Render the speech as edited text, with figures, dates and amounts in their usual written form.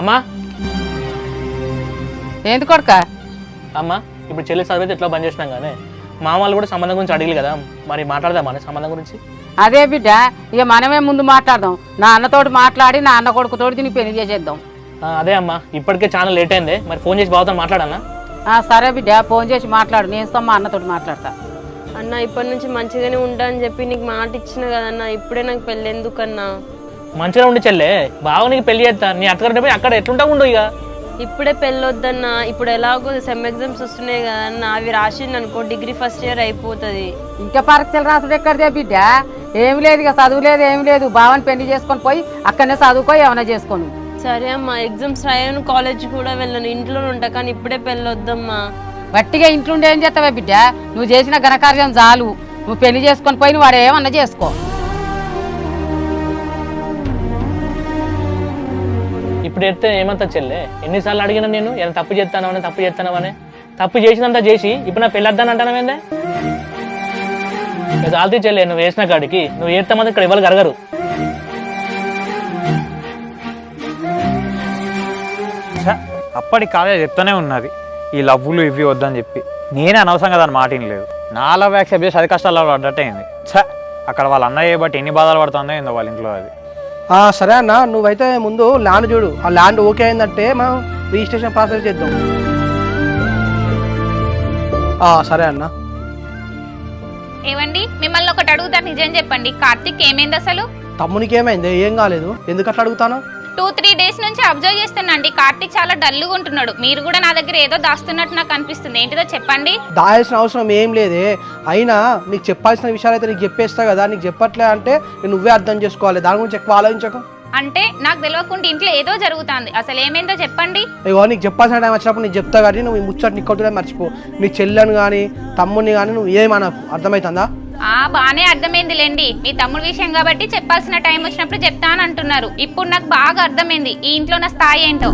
అమ్మా ఏంది కొడుక? అమ్మా ఇప్పుడు చెల్లి చదివితే ఎట్లా బంద్ చేసినాం కానీ మామూలు కూడా సంబంధం గురించి అడిగి కదా, మరి మాట్లాడదామా సంబంధం గురించి? అదే బిడ్డ, ఇక మనమే ముందు మాట్లాడదాం. నా అన్నతోటి మాట్లాడి నా అన్న కొడుకుతోటి నీకు పెళ్లి చేసేద్దాం. అదే అమ్మా, ఇప్పటికే చాలా లేట్ అయింది, మరి ఫోన్ చేసి బావతో మాట్లాడన్నా? సరే బిడ్డ, ఫోన్ చేసి మాట్లాడు. నేను మా అన్నతోటి మాట్లాడతా. అన్న ఇప్పటి నుంచి మంచిగానే ఉంటా అని చెప్పి నీకు మాట ఇచ్చిన కదన్నా, ఇప్పుడే నాకు పెళ్ళి ఎందుకన్నా? మంచిగా ఉండి చెల్లె, బావ నీకు పెళ్లి చేస్తా. నీ అత్తగారి పోయి అక్కడ ఎట్లుంటా ఉండు. ఇక ఇప్పుడే పెళ్ళి వద్దన్నా, ఇప్పుడు ఎలాగో సెమ్ ఎగ్జామ్స్ వస్తున్నాయి కదన్నా, అవి రాసింది అనుకో డిగ్రీ ఫస్ట్ ఇయర్ అయిపోతుంది. ఇంకా పరీక్షలు రాసుడు ఎక్కడిదే బిడ్డ? ఏమి లేదు, ఇక చదువు లేదు, ఏమి లేదు. బావని పెళ్లి చేసుకొని పోయి అక్కడనే చదువుకో, ఏమైనా చేసుకోను. సరే అమ్మా, ఎగ్జామ్స్ రాయను, కాలేజ్ కూడా వెళ్ళను, ఇంట్లోనే ఉంటా. కానీ ఇప్పుడే పెళ్ళి వద్దమ్మా. గట్టిగా ఇంట్లో ఏం చేస్తావే బిడ్డ? నువ్వు చేసిన ఘనకార్యం చాలు. నువ్వు పెళ్లి చేసుకొని పోయి వాడు ఏమన్నా చేసుకో. ఇప్పుడు ఎడితే ఏమంతా చెల్లె? ఎన్నిసార్లు అడిగినా నేను ఏమైనా తప్పు చేస్తానవని, తప్పు చేస్తానవని. తప్పు చేసినంత చేసి ఇప్పుడు నా పెళ్ళి వద్దాని అంటానవేందే? ఆల్తీ చెల్లె, నువ్వు వేసిన కాడికి నువ్వు ఏడతామంది ఇక్కడ ఇవ్వాలి గరగరు. అప్పటి కాలేజ్ చెప్తూనే ఉన్నది ఈ లవ్వులు ఇవి వద్దని చెప్పి. నేనే అనవసరంగా దాని మాట లేదు. నా లవ్ యాక్సెప్ట్ చేసి అది కష్టాలు పడ్డట్టే అయింది. అక్కడ వాళ్ళ అన్నయ్య బట్టి ఎన్ని బాధలు పడుతుందో ఏందో వాళ్ళ ఇంట్లో. అది సరే అన్న, నువ్వైతే ముందు ల్యాండ్ చూడు. ఆ ల్యాండ్ ఓకే అయిందంటే మనం రిజిస్ట్రేషన్ ప్రాసెస్ చేద్దాం. సరే అన్న. ఏవండి, మిమ్మల్ని ఒకటి అడుగుతా, నిజం చెప్పండి. కార్తిక్ ఏమైంది అసలు? తమ్మునికి ఏమైంది? ఏం కాలేదు. ఎందుకు అట్లా అడుగుతాను? 2-3 డేస్ నుంచి అబ్జర్వ్ చేస్తున్నా అండి. కార్తిక్ చాలా డల్గా ఉంటున్నాడు. మీరు కూడా నా దగ్గర ఏదో దాస్తున్నట్టు నాకు అనిపిస్తుంది. ఏంటిదో చెప్పండి. దాయాల్సిన అవసరం ఏం లేదే. అయినా నీకు చెప్పాల్సిన విషయాలు అయితే నీకు చెప్పేస్తా కదా. నీకు చెప్పట్లే అంటే నువ్వే అర్థం చేసుకోవాలి. దాని గురించి ఎక్కువ ఆలోచించకు. అంటే నాకు తెలియకుండా ఇంట్లో ఏదో జరుగుతుంది. అసలు ఏమైందో చెప్పండి. ఇగో నీకు చెప్పాల్సిన టైం వచ్చినప్పుడు నీకు చెప్తా కానీ నువ్వు ఈ ముచ్చట నీకు మర్చిపో. నీ చెల్లెని కానీ తమ్ముడిని కానీ నువ్వు ఏమన్నా అర్థమవుతుందా? బానే అర్థమైందిలేండి. మీ తమ్ముడు విషయం కాబట్టి చెప్పాల్సిన టైం వచ్చినప్పుడు చెప్తాను అంటున్నారు. ఇప్పుడు నాకు బాగా అర్థమైంది ఈ ఇంట్లో నా స్థాయి ఏంటో.